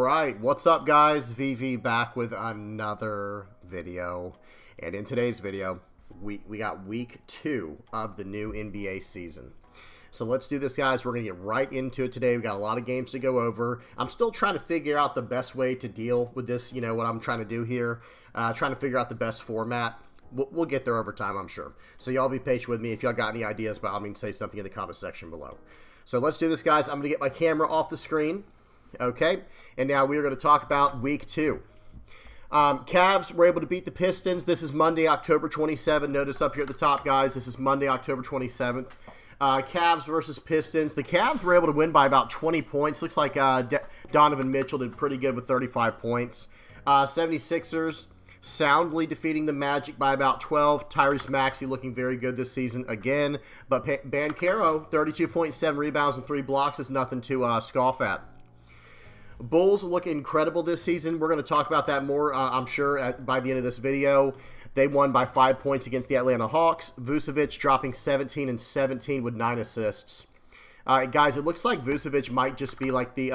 Alright, what's up guys? VV back with another video. And in today's video, we got week 2 of the new NBA season. So let's do this, guys. We're going to get right into it today. We got a lot of games to go over. I'm still trying to figure out the best way to deal with this, what I'm trying to do here. Trying to figure out the best format. We'll get there over time, I'm sure. So y'all be patient with me. If y'all got any ideas, by all means, say something in the comment section below. So let's do this, guys. I'm going to get my camera off the screen. Okay, and now we are going to talk about week 2. Cavs were able to beat the Pistons. This is Monday, October 27th. Notice up here at the top, guys, this is Monday, October 27th. Cavs versus Pistons. The Cavs were able to win by about 20 points. Looks like Donovan Mitchell did pretty good with 35 points. 76ers soundly defeating the Magic by about 12. Tyrese Maxey looking very good this season again. But Banchero, 32.7 rebounds and 3 blocks is nothing to scoff at. Bulls look incredible this season. We're going to talk about that more, I'm sure, by the end of this video. They won by 5 points against the Atlanta Hawks. Vucevic dropping 17 and 17 with 9 assists. Guys, it looks like Vucevic might just be like the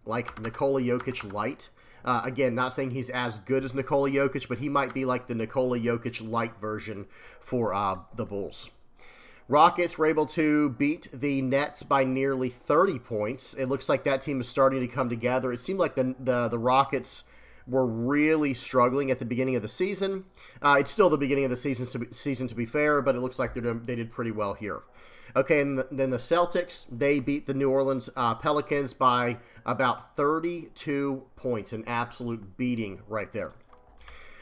Nikola Jokic light. Again, not saying he's as good as Nikola Jokic, but he might be like the Nikola Jokic light version for the Bulls. Rockets were able to beat the Nets by nearly 30 points. It looks like that team is starting to come together. It seemed like the Rockets were really struggling at the beginning of the season. It's still the beginning of the season to be fair, but it looks like they did pretty well here. Okay, and then the Celtics, they beat the New Orleans Pelicans by about 32 points. An absolute beating right there.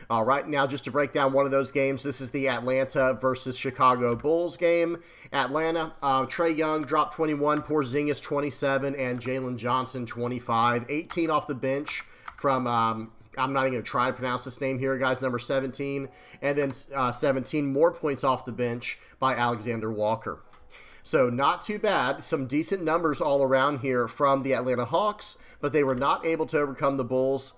All right, now just to break down one of those games, this is the Atlanta versus Chicago Bulls game. Atlanta, Trae Young dropped 21, Porzingis 27, and Jalen Johnson 25. 18 off the bench from, I'm not even going to try to pronounce this name here, guys, number 17. And then 17 more points off the bench by Alexander Walker. So not too bad. Some decent numbers all around here from the Atlanta Hawks, but they were not able to overcome the Bulls.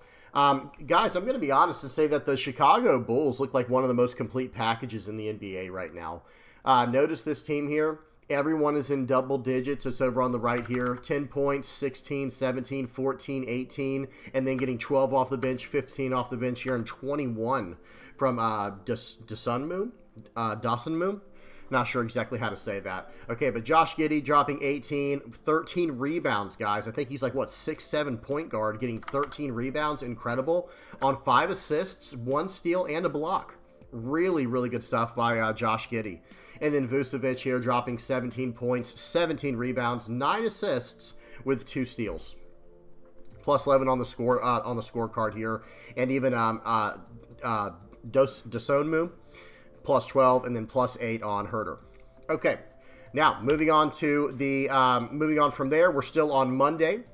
Guys, I'm going to be honest and say that the Chicago Bulls look like one of the most complete packages in the NBA right now. Notice this team here. Everyone is in double digits. It's over on the right here. 10 points, 16, 17, 14, 18, and then getting 12 off the bench, 15 off the bench here, and 21 from Dosunmu. Not sure exactly how to say that. Okay, but Josh Giddey dropping 18, 13 rebounds, guys. I think he's like, what, 6'7" point guard, getting 13 rebounds. Incredible. On 5 assists, 1 steal, and a block. Really, really good stuff by Josh Giddey. And then Vucevic here dropping 17 points, 17 rebounds, 9 assists with 2 steals. Plus 11 on the scorecard here. And even Dosunmu. Plus 12, and then plus 8 on Herter. Okay, now moving on from there, we're still on Monday.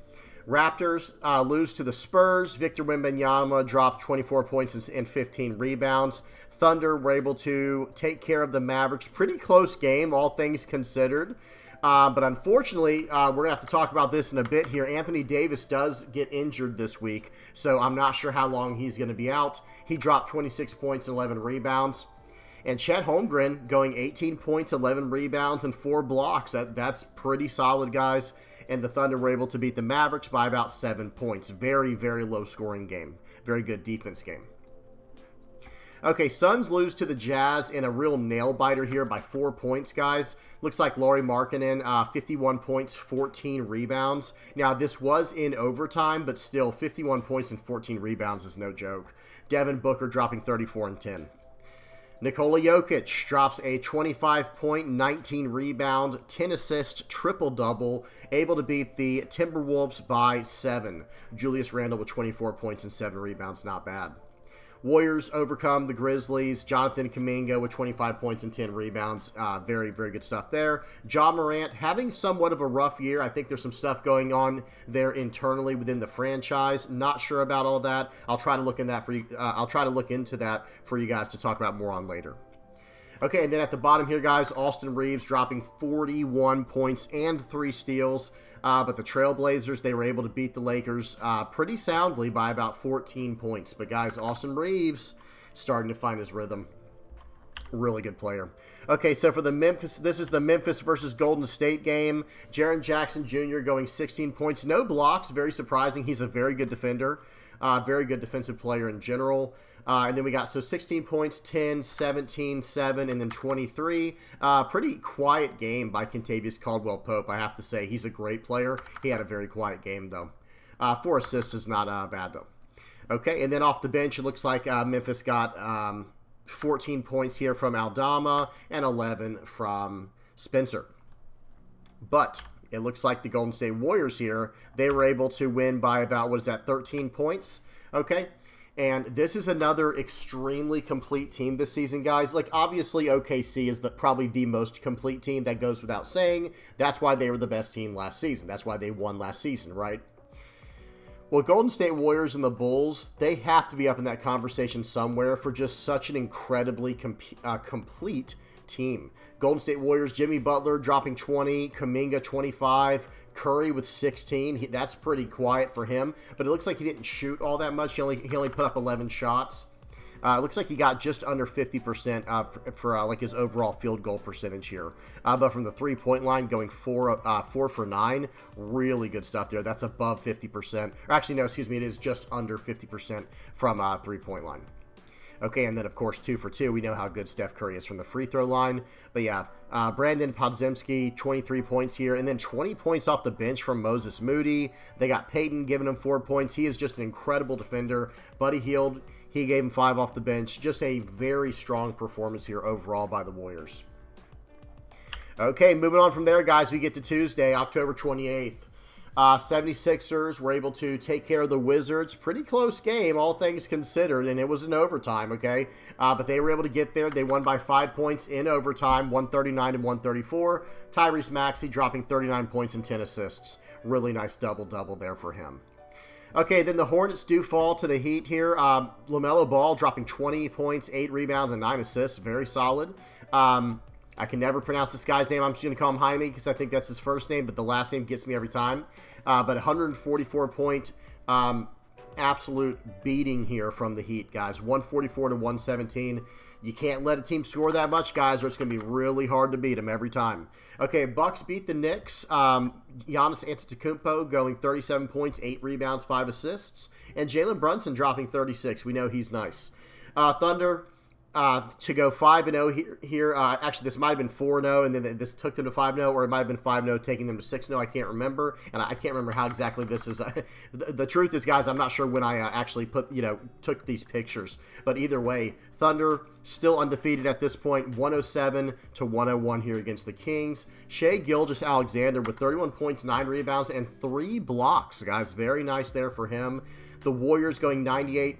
Raptors lose to the Spurs. Victor Wembanyama dropped 24 points and 15 rebounds. Thunder were able to take care of the Mavericks. Pretty close game, all things considered. But unfortunately, we're going to have to talk about this in a bit here. Anthony Davis does get injured this week, so I'm not sure how long he's going to be out. He dropped 26 points and 11 rebounds. And Chet Holmgren going 18 points, 11 rebounds, and 4 blocks. That's pretty solid, guys. And the Thunder were able to beat the Mavericks by about 7 points. Very, very low-scoring game. Very good defense game. Okay, Suns lose to the Jazz in a real nail-biter here by 4 points, guys. Looks like Lauri Markkanen, 51 points, 14 rebounds. Now, this was in overtime, but still, 51 points and 14 rebounds is no joke. Devin Booker dropping 34 and 10. Nikola Jokic drops a 25-point, 19-rebound, 10-assist, triple-double, able to beat the Timberwolves by 7. Julius Randle with 24 points and 7 rebounds, not bad. Warriors overcome the Grizzlies. Jonathan Kuminga with 25 points and 10 rebounds. Very, very good stuff there. Ja Morant having somewhat of a rough year. I think there's some stuff going on there internally within the franchise. Not sure about all that. I'll try to look in that for you. I'll try to look into that for you guys to talk about more on later. Okay, and then at the bottom here, guys, Austin Reeves dropping 41 points and 3 steals. But the Trailblazers, they were able to beat the Lakers pretty soundly by about 14 points. But, guys, Austin Reeves starting to find his rhythm. Really good player. Okay, so for the Memphis, this is the Memphis versus Golden State game. Jaren Jackson Jr. going 16 points. No blocks. Very surprising. He's a very good defender. Very good defensive player in general. And then we got, so 16 points, 10, 17, 7, and then 23. Pretty quiet game by Kentavious Caldwell-Pope, I have to say. He's a great player. He had a very quiet game, though. 4 assists is not bad, though. Okay, and then off the bench, it looks like Memphis got 14 points here from Aldama and 11 from Spencer. But it looks like the Golden State Warriors here, they were able to win by about, 13 points? Okay, and this is another extremely complete team this season, guys. Like, obviously, OKC is probably the most complete team. That goes without saying. That's why they were the best team last season. That's why they won last season, right? Well, Golden State Warriors and the Bulls, they have to be up in that conversation somewhere for just such an incredibly complete team. Golden State Warriors, Jimmy Butler dropping 20, Kuminga 25, Curry with 16. That's pretty quiet for him, but it looks like he didn't shoot all that much. He only put up 11 shots. It looks like he got just under 50% for like his overall field goal percentage here. But from the three-point line, going 4 for 9, really good stuff there. That's above 50%. Or actually, no, excuse me, it is just under 50% from three-point line. Okay, and then, of course, 2 for 2. We know how good Steph Curry is from the free throw line. But, yeah, Brandon Podziemski, 23 points here. And then 20 points off the bench from Moses Moody. They got Peyton giving him 4 points. He is just an incredible defender. Buddy Hield, he gave him 5 off the bench. Just a very strong performance here overall by the Warriors. Okay, moving on from there, guys, we get to Tuesday, October 28th. 76ers were able to take care of the Wizards. Pretty close game, all things considered, and it was in overtime, okay? But they were able to get there. They won by 5 points in overtime, 139 and 134. Tyrese Maxey dropping 39 points and 10 assists. Really nice double-double there for him. Okay, then the Hornets do fall to the Heat here. LaMelo Ball dropping 20 points, 8 rebounds, and 9 assists. Very solid. I can never pronounce this guy's name. I'm just going to call him Jaime because I think that's his first name, but the last name gets me every time. But 144-point absolute beating here from the Heat, guys. 144 to 117. You can't let a team score that much, guys, or it's going to be really hard to beat them every time. Okay, Bucks beat the Knicks. Giannis Antetokounmpo going 37 points, 8 rebounds, 5 assists. And Jalen Brunson dropping 36. We know he's nice. Thunder to go 5-0 here. Actually, this might have been 4-0, and then this took them to 5-0, or it might have been 5-0, taking them to 6-0. I can't remember, and I can't remember how exactly this is. The truth is, guys, I'm not sure when I actually took these pictures. But either way, Thunder still undefeated at this point, 107 to 101 here against the Kings. Shai Gilgeous-Alexander with 31 points, 9 rebounds, and 3 blocks, guys. Very nice there for him. The Warriors going 98.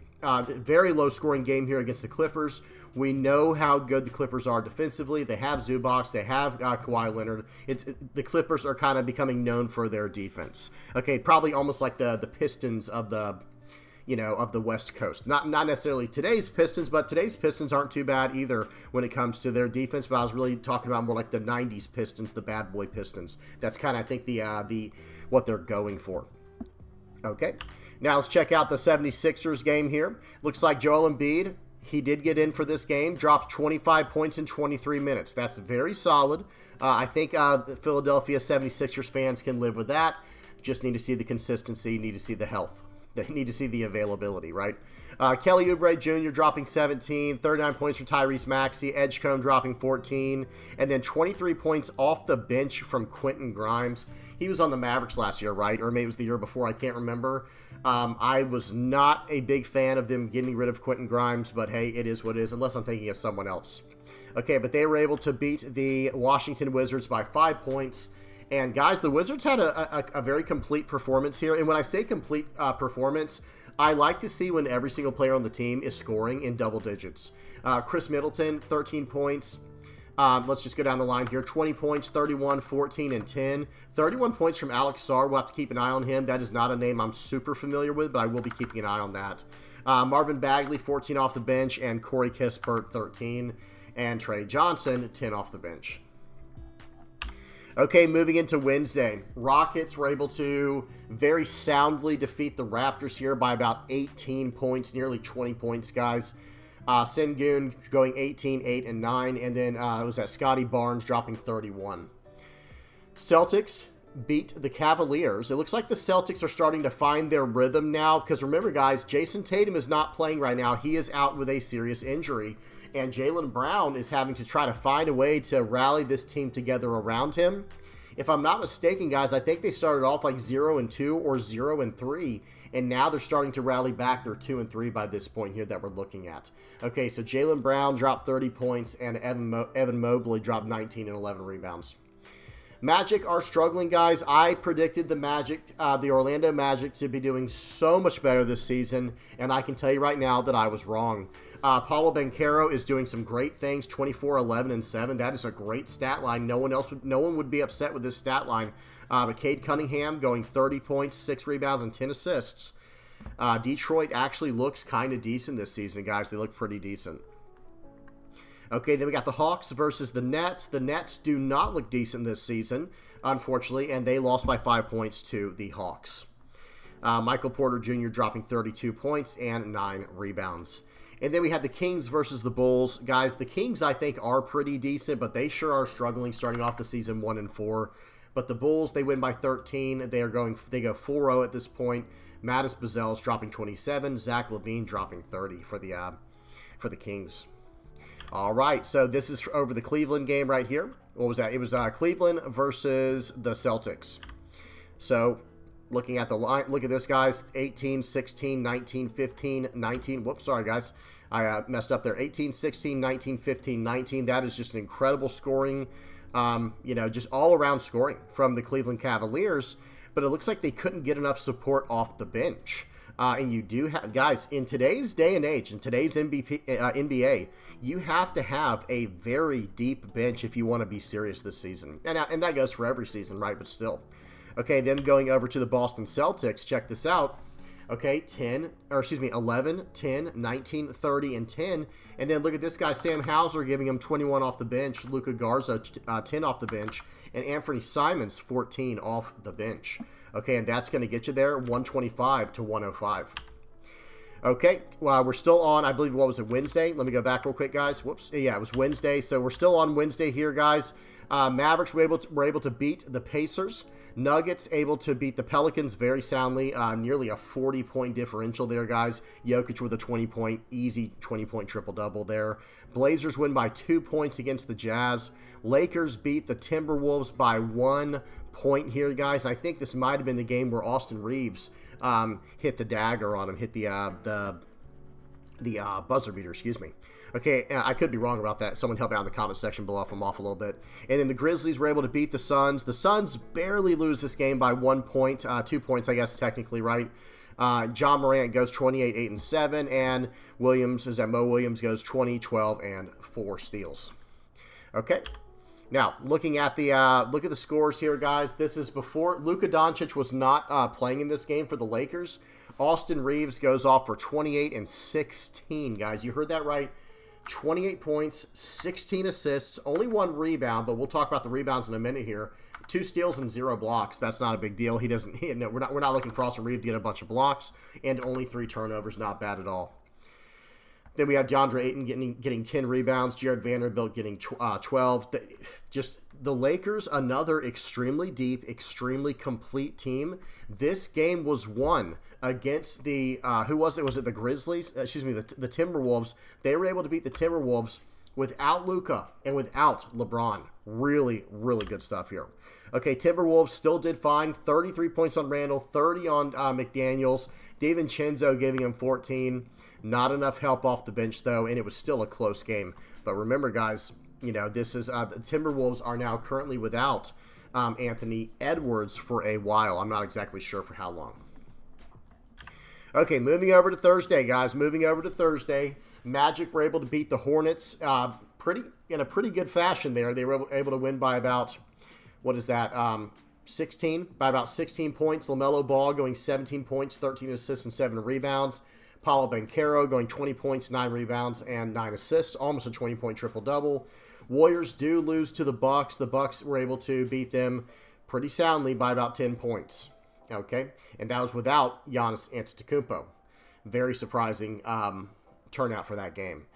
Very low-scoring game here against the Clippers. We know how good the Clippers are defensively. They have Zubac. They have Kawhi Leonard. The Clippers are kind of becoming known for their defense. Okay, probably almost like the Pistons of the West Coast. Not necessarily today's Pistons, but today's Pistons aren't too bad either when it comes to their defense. But I was really talking about more like the '90s Pistons, the bad boy Pistons. That's kind of, I think, the what they're going for. Okay. Now let's check out the 76ers game here. Looks like Joel Embiid, he did get in for this game, dropped 25 points in 23 minutes. That's very solid. I think the Philadelphia 76ers fans can live with that. Just need to see the consistency, need to see the health. They need to see the availability, right? Kelly Oubre Jr. dropping 17, 39 points for Tyrese Maxey, Edgecombe dropping 14, and then 23 points off the bench from Quentin Grimes. He was on the Mavericks last year, right? Or maybe it was the year before, I can't remember. I was not a big fan of them getting rid of Quentin Grimes, but hey, it is what it is, unless I'm thinking of someone else. Okay, but they were able to beat the Washington Wizards by 5 points. And guys, the Wizards had a very complete performance here. And when I say complete performance, I like to see when every single player on the team is scoring in double digits. Chris Middleton, 13 points. Let's just go down the line here. 20 points, 31, 14, and 10. 31 points from Alex Sarr. We'll have to keep an eye on him. That is not a name I'm super familiar with, but I will be keeping an eye on that. Marvin Bagley, 14 off the bench, and Corey Kispert, 13. And Trey Johnson, 10 off the bench. Okay, moving into Wednesday. Rockets were able to very soundly defeat the Raptors here by about 18 points, nearly 20 points, guys. Sengun going 18, 8, and 9. And then it was that Scotty Barnes dropping 31. Celtics beat the Cavaliers. It looks like the Celtics are starting to find their rhythm now, because remember, guys, Jason Tatum is not playing right now. He is out with a serious injury, and Jaylen Brown is having to try to find a way to rally this team together around him. If I'm not mistaken, guys, I think they started off like 0-2 or 0-3, and now they're starting to rally back. They're 2-3 by this point here that we're looking at. Okay, so Jaylen Brown dropped 30 points, and Evan Mobley dropped 19 and 11 rebounds. Magic are struggling, guys. I predicted the Orlando Magic to be doing so much better this season, and I can tell you right now that I was wrong. Paulo Banchero is doing some great things, 24, 11, and 7. That is a great stat line. No one would be upset with this stat line. But Cade Cunningham going 30 points, 6 rebounds, and 10 assists. Detroit actually looks kind of decent this season, guys. They look pretty decent. Okay, then we got the Hawks versus the Nets. The Nets do not look decent this season, unfortunately, and they lost by 5 points to the Hawks. Michael Porter Jr. dropping 32 points and 9 rebounds. And then we had the Kings versus the Bulls. Guys, the Kings, I think, are pretty decent, but they sure are struggling starting off the season 1-4. But the Bulls, they win by 13. They go 4-0 at this point. Mattis Bazel's dropping 27. Zach LaVine dropping 30 for the Kings. All right, so this is over the Cleveland game right here. What was that? It was Cleveland versus the Celtics. So looking at the line, look at this, guys. 18, 16, 19, 15, 19. Whoops, sorry, guys. I messed up there. 18, 16, 19, 15, 19. That is just an incredible scoring, just all-around scoring from the Cleveland Cavaliers. But it looks like they couldn't get enough support off the bench. And you do have, guys, in today's day and age, in today's NBA, you have to have a very deep bench if you want to be serious this season. And that goes for every season, right? But still. Okay, then going over to the Boston Celtics, check this out. Okay, 11, 10, 19, 30, and 10. And then look at this guy, Sam Hauser, giving him 21 off the bench. Luka Garza, 10 off the bench. And Anthony Simons, 14 off the bench. Okay, and that's going to get you there, 125 to 105. Okay, well, we're still on, I believe, what was it, Wednesday? Let me go back real quick, guys. Whoops. Yeah, it was Wednesday. So we're still on Wednesday here, guys. Mavericks were able to beat the Pacers. Nuggets able to beat the Pelicans very soundly. Nearly a 40-point differential there, guys. Jokic with a easy 20-point triple-double there. Blazers win by 2 points against the Jazz. Lakers beat the Timberwolves by 1 point here, guys. I think this might have been the game where Austin Reeves hit the dagger on him, hit the buzzer beater, excuse me. Okay, I could be wrong about that. Someone help out in the comment section below if I'm off a little bit. And then the Grizzlies were able to beat the Suns. The Suns barely lose this game by 1 point, 2 points, I guess, technically, right? John Morant goes 28, 8, and 7, and Mo Williams goes 20, 12, and 4 steals. Okay. Now, look at the scores here, guys. This is before Luka Doncic was not playing in this game for the Lakers. Austin Reeves goes off for 28 and 16, guys. You heard that right. 28 points, 16 assists, only 1 rebound, but we'll talk about the rebounds in a minute here. 2 steals and 0 blocks. That's not a big deal. We're not looking for Austin Reeves to get a bunch of blocks, and only 3 turnovers. Not bad at all. Then we have DeAndre Ayton getting 10 rebounds, Jared Vanderbilt getting 12. The Lakers, another extremely deep, extremely complete team. This game was won against the, who was it? Was it the Grizzlies? The Timberwolves. They were able to beat the Timberwolves without Luka and without LeBron. Really, really good stuff here. Okay, Timberwolves still did fine. 33 points on Randall, 30 on McDaniels. DiVincenzo giving him 14. Not enough help off the bench, though, and it was still a close game. But remember, guys, this is the Timberwolves are now currently without Anthony Edwards for a while. I'm not exactly sure for how long. Okay, moving over to Thursday, guys. Magic were able to beat the Hornets in a pretty good fashion there. They were able to win by about, 16? By about 16 points. LaMelo Ball going 17 points, 13 assists, and 7 rebounds. Paulo Banchero going 20 points, 9 rebounds, and 9 assists. Almost a 20-point triple-double. Warriors do lose to the Bucks. The Bucks were able to beat them pretty soundly by about 10 points. Okay? And that was without Giannis Antetokounmpo. Very surprising turnout for that game.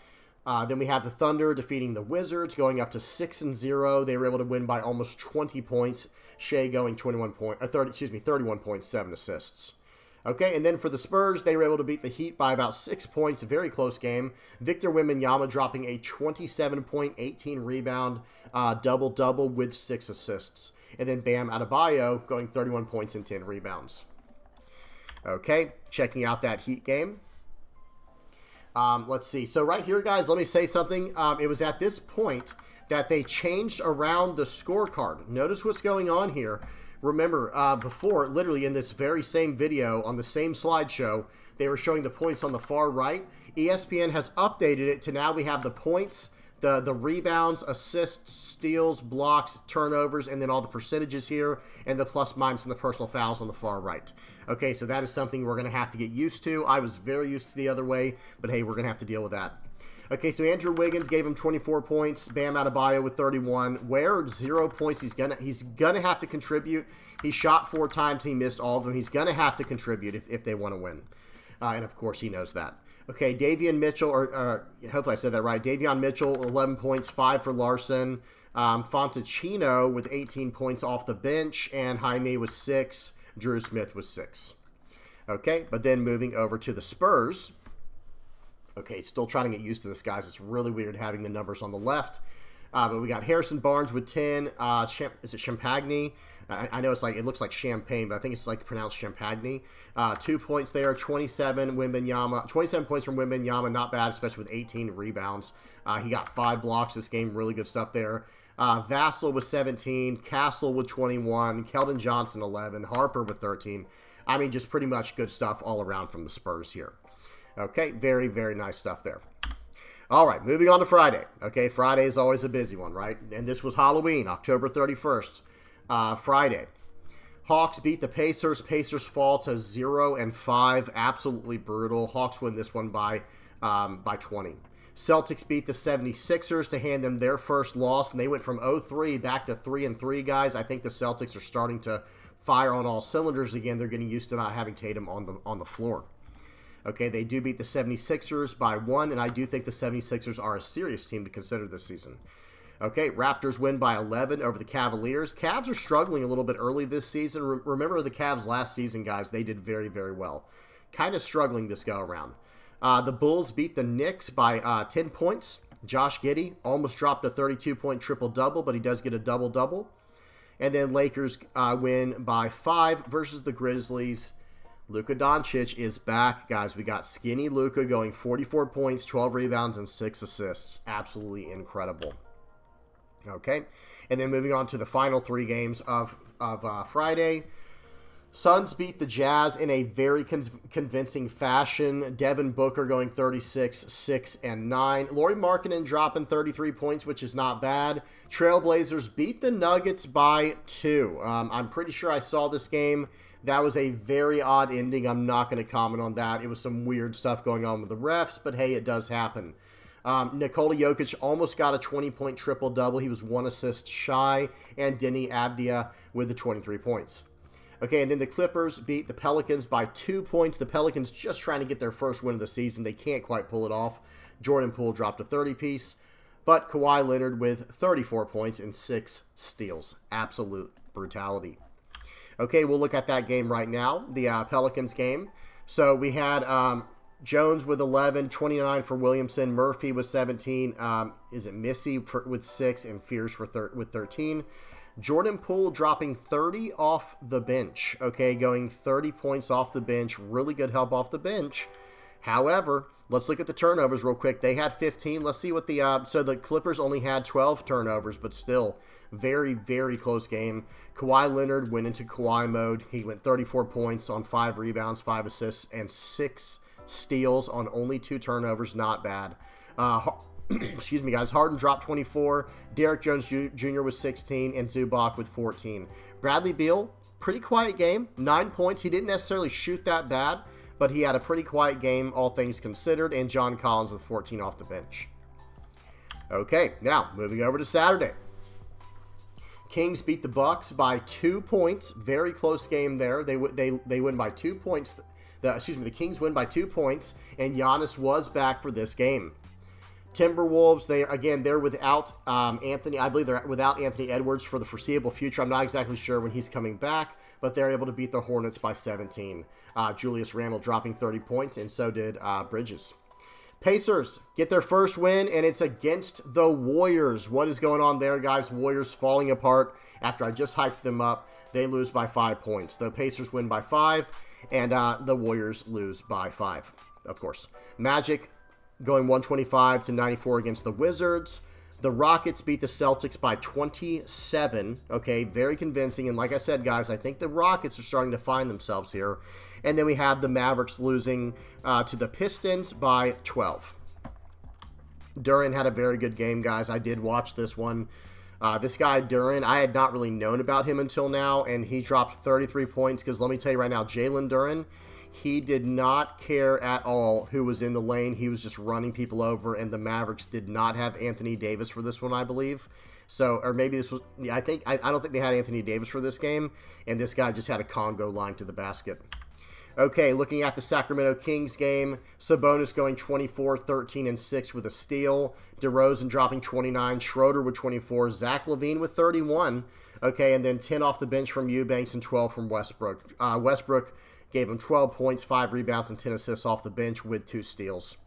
Then we have the Thunder defeating the Wizards, going up to 6-0. They were able to win by almost 20 points. Shea going 31 points, 7 assists. Okay, and then for the Spurs, they were able to beat the Heat by about 6 points. A very close game. Victor Wembanyama dropping a 27-point, 18-rebound double-double with 6 assists. And then Bam Adebayo going 31 points and 10 rebounds. Okay, checking out that Heat game. Let's see. So right here, guys, let me say something. It was at this point that they changed around the scorecard. Notice what's going on here. Remember, before, literally in this very same video, on the same slideshow, they were showing the points on the far right. ESPN has updated it to now we have the points, the rebounds, assists, steals, blocks, turnovers, and then all the percentages here, and the plus, minus, and the personal fouls on the far right. Okay, so that is something we're going to have to get used to. I was very used to the other way, but hey, we're going to have to deal with that. Okay, so Andrew Wiggins gave him 24 points. Bam Adebayo with 31. Ware, 0 points. He's gonna have to contribute. He shot 4 times. He missed all of them. He's gonna have to contribute if they want to win. And of course, he knows that. Okay, Davion Mitchell, or hopefully I said that right. Davion Mitchell, 11 points, 5 for Larson. Fontecchino with 18 points off the bench, and Jaime with 6. Drew Smith was 6. Okay, but then moving over to the Spurs. Okay, still trying to get used to this, guys. It's really weird having the numbers on the left. But we got Harrison Barnes with 10. Is it Champagne? I know it looks like champagne, but I think it's like pronounced Champagne. 2 points there. 27 points from Wembanyama. Not bad, especially with 18 rebounds. He got 5 blocks this game. Really good stuff there. Vassell with 17. Castle with 21. Keldon Johnson, 11. Harper with 13. I mean, just pretty much good stuff all around from the Spurs here. Okay, very, very nice stuff there. All right, moving on to Friday. Okay, Friday is always a busy one, right? And this was Halloween, October 31st, Friday. Hawks beat the Pacers. Pacers fall to 0-5. Absolutely brutal. Hawks win this one by 20. Celtics beat the 76ers to hand them their first loss, and they went from 0-3 back to 3-3, guys. I think the Celtics are starting to fire on all cylinders again. They're getting used to not having Tatum on the floor. Okay, they do beat the 76ers by 1, and I do think the 76ers are a serious team to consider this season. Okay, Raptors win by 11 over the Cavaliers. Cavs are struggling a little bit early this season. Remember the Cavs last season, guys. They did very, very well. Kind of struggling this go-around. The Bulls beat the Knicks by 10 points. Josh Giddey almost dropped a 32-point triple-double, but he does get a double-double. And then Lakers win by 5 versus the Grizzlies. Luka Doncic is back, guys. We got skinny Luka going 44 points, 12 rebounds, and 6 assists. Absolutely incredible. Okay, and then moving on to the final 3 games of Friday. Suns beat the Jazz in a very convincing fashion. Devin Booker going 36, 6, and 9. Lauri Markkanen dropping 33 points, which is not bad. Trailblazers beat the Nuggets by 2. I'm pretty sure I saw this game. That was a very odd ending. I'm not going to comment on that. It was some weird stuff going on with the refs, but hey, it does happen. Nikola Jokic almost got a 20-point triple-double. He was 1 assist shy, and Denny Avdia with the 23 points. Okay, and then the Clippers beat the Pelicans by 2 points. The Pelicans just trying to get their first win of the season. They can't quite pull it off. Jordan Poole dropped a 30-piece, but Kawhi Leonard with 34 points and 6 steals. Absolute brutality. Okay, we'll look at that game right now, the Pelicans game. So we had Jones with 11, 29 for Williamson, Murphy with 17, is it Missy with 6, and Fears with 13. Jordan Poole dropping 30 off the bench, okay, going 30 points off the bench, really good help off the bench. However, let's look at the turnovers real quick. They had 15. Let's see what so the Clippers only had 12 turnovers, but still, very, very close game. Kawhi Leonard went into Kawhi mode. He went 34 points on 5 rebounds, 5 assists, and 6 steals on only 2 turnovers. Not bad. Excuse me, guys. Harden dropped 24. Derrick Jones Jr. was 16, and Zubac with 14. Bradley Beal, pretty quiet game. 9 points. He didn't necessarily shoot that bad, but he had a pretty quiet game, all things considered, and John Collins with 14 off the bench. Okay, now moving over to Saturday. Kings beat the Bucks by 2 points. Very close game there. They win by 2 points. The Kings win by 2 points, and Giannis was back for this game. Timberwolves, they're without Anthony. I believe they're without Anthony Edwards for the foreseeable future. I'm not exactly sure when he's coming back, but they're able to beat the Hornets by 17. Julius Randle dropping 30 points, and so did Bridges. Pacers get their first win, and it's against the Warriors. What is going on there, guys? Warriors falling apart after I just hyped them up. They lose by 5 points. The Pacers win by 5, and the Warriors lose by 5, of course. Magic going 125 to 94 against the Wizards. The Rockets beat the Celtics by 27. Okay, very convincing. And like I said, guys, I think the Rockets are starting to find themselves here. And then we have the Mavericks losing to the Pistons by 12. Duren had a very good game, guys. I did watch this one. This guy, Duren, I had not really known about him until now, and he dropped 33 points because let me tell you right now, Jalen Duren, he did not care at all who was in the lane. He was just running people over, and the Mavericks did not have Anthony Davis for this one, I believe. So, or maybe this was, I don't think they had Anthony Davis for this game, and this guy just had a Congo line to the basket. Okay, looking at the Sacramento Kings game, Sabonis going 24, 13, and 6 with a steal. DeRozan dropping 29, Schroeder with 24, Zach LaVine with 31. Okay, and then 10 off the bench from Eubanks and 12 from Westbrook. Westbrook gave him 12 points, 5 rebounds, and 10 assists off the bench with 2 steals.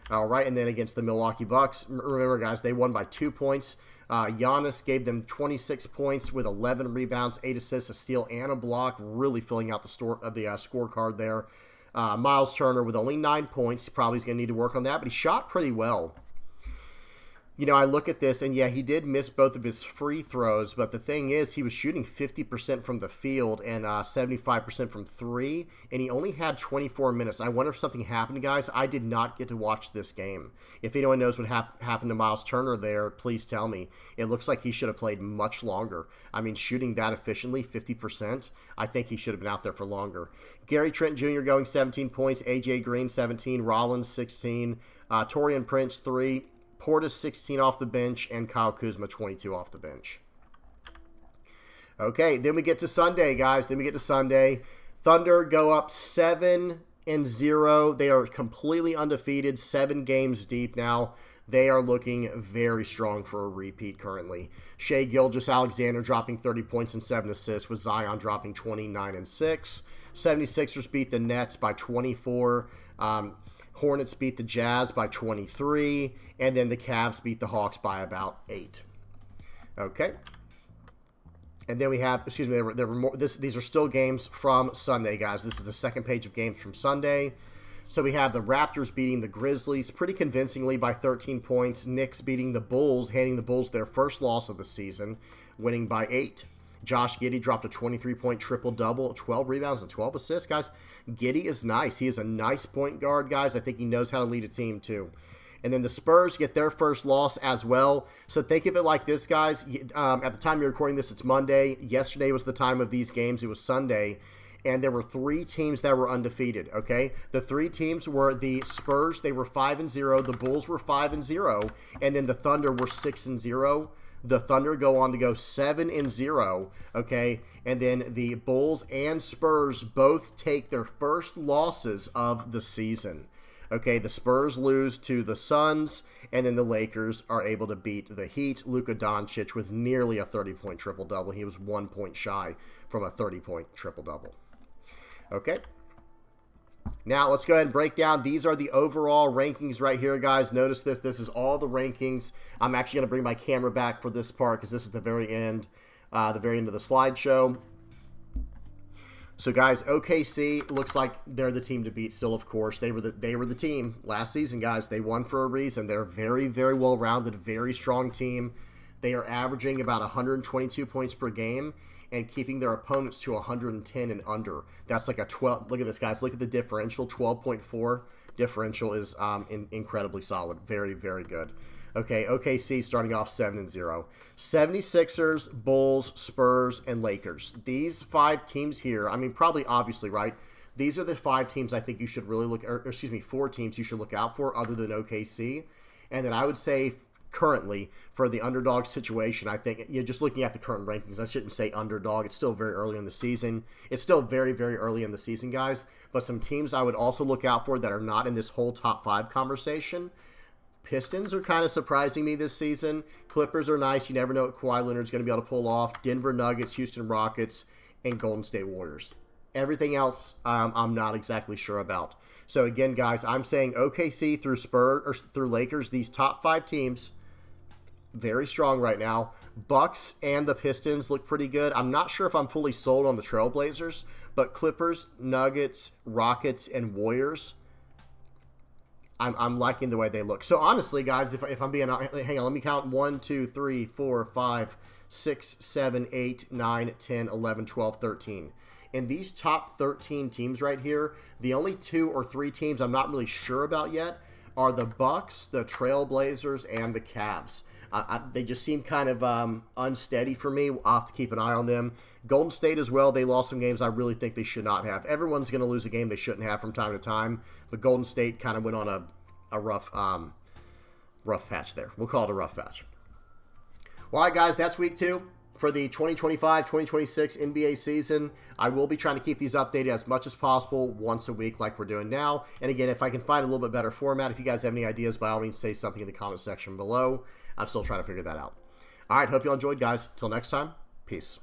All right, and then against the Milwaukee Bucks, remember, guys, they won by 2 points. Giannis gave them 26 points with 11 rebounds, 8 assists, a steal, and a block, really filling out the scorecard there. Miles Turner with only 9 points. He probably is going to need to work on that, but he shot pretty well. You know, I look at this, and yeah, he did miss both of his free throws, but the thing is, he was shooting 50% from the field and 75% from 3, and he only had 24 minutes. I wonder if something happened, guys. I did not get to watch this game. If anyone knows what happened to Miles Turner there, please tell me. It looks like he should have played much longer. I mean, shooting that efficiently, 50%, I think he should have been out there for longer. Gary Trent Jr. going 17 points, A.J. Green 17, Rollins 16, Taurean Prince 3, Portis 16 off the bench, and Kyle Kuzma 22 off the bench. Okay, then we get to Sunday, guys. Thunder go up 7-0. They are completely undefeated, 7 games deep now. They are looking very strong for a repeat currently. Shai Gilgeous-Alexander dropping 30 points and 7 assists, with Zion dropping 29 and 6. 76ers beat the Nets by 24. Hornets beat the Jazz by 23, and then the Cavs beat the Hawks by about 8. Okay. And then we have, excuse me, there were more, these are still games from Sunday, guys. This is the second page of games from Sunday. So we have the Raptors beating the Grizzlies pretty convincingly by 13 points. Knicks beating the Bulls, handing the Bulls their first loss of the season, winning by 8. Josh Giddey dropped a 23-point triple-double, 12 rebounds and 12 assists, guys. Giddey is nice. He is a nice point guard, guys. I think he knows how to lead a team, too. And then the Spurs get their first loss as well. So think of it like this, guys. At the time you're recording this, it's Monday. Yesterday was the time of these games. It was Sunday. And there were 3 teams that were undefeated, okay? The 3 teams were the Spurs. They were 5-0. The Bulls were 5-0. And then the Thunder were 6-0. The Thunder go on to go 7-0, okay? And then the Bulls and Spurs both take their first losses of the season. Okay, the Spurs lose to the Suns, and then the Lakers are able to beat the Heat. Luka Doncic with nearly a 30-point triple-double. He was 1 point shy from a 30-point triple-double. Okay. Now, let's go ahead and break down. These are the overall rankings right here, guys. Notice this. This is all the rankings. I'm actually going to bring my camera back for this part because this is the very end of the slideshow. So, guys, OKC looks like they're the team to beat still, of course. They were the team last season, guys. They won for a reason. They're very, very well-rounded, very strong team. They are averaging about 122 points per game and keeping their opponents to 110 and under. That's like a 12. Look at this, guys. Look at the differential. 12.4 differential is incredibly solid. Very, very good. Okay, OKC starting off 7-0. 76ers, Bulls, Spurs, and Lakers. These 5 teams here, I mean, probably obviously, right? These are the 5 teams I think you should really look, or excuse me, 4 teams you should look out for other than OKC. And then I would say currently for the underdog situation, I think you're just looking at the current rankings. I shouldn't say underdog. It's still very early in the season. It's still very, very early in the season, guys. But some teams I would also look out for that are not in this whole top 5 conversation. Pistons are kind of surprising me this season. Clippers are nice. You never know what Kawhi Leonard's going to be able to pull off. Denver Nuggets, Houston Rockets, and Golden State Warriors. Everything else, I'm not exactly sure about. So again, guys, I'm saying OKC through Lakers. These top 5 teams, very strong right now. Bucks and the Pistons look pretty good. I'm not sure if I'm fully sold on the Trailblazers, but Clippers, Nuggets, Rockets, and Warriors, I'm liking the way they look. So honestly, guys, if I'm being, hang on, let me count 1, 2, 3, 4, 5, 6, 7, 8, 9, 10, 11, 12, 13. In these top 13 teams right here, the only 2 or 3 teams I'm not really sure about yet are the Bucks, the Trailblazers, and the Cavs. They just seem kind of unsteady for me. I'll have to keep an eye on them. Golden State as well. They lost some games I really think they should not have. Everyone's going to lose a game they shouldn't have from time to time, but Golden State kind of went on a rough patch there. We'll call it a rough patch. All right, guys, that's week 2 for the 2025-2026 NBA season. I will be trying to keep these updated as much as possible once a week like we're doing now. And again, if I can find a little bit better format, if you guys have any ideas, by all means, say something in the comment section below. I'm still trying to figure that out. All right, hope you all enjoyed, guys. Till next time, peace.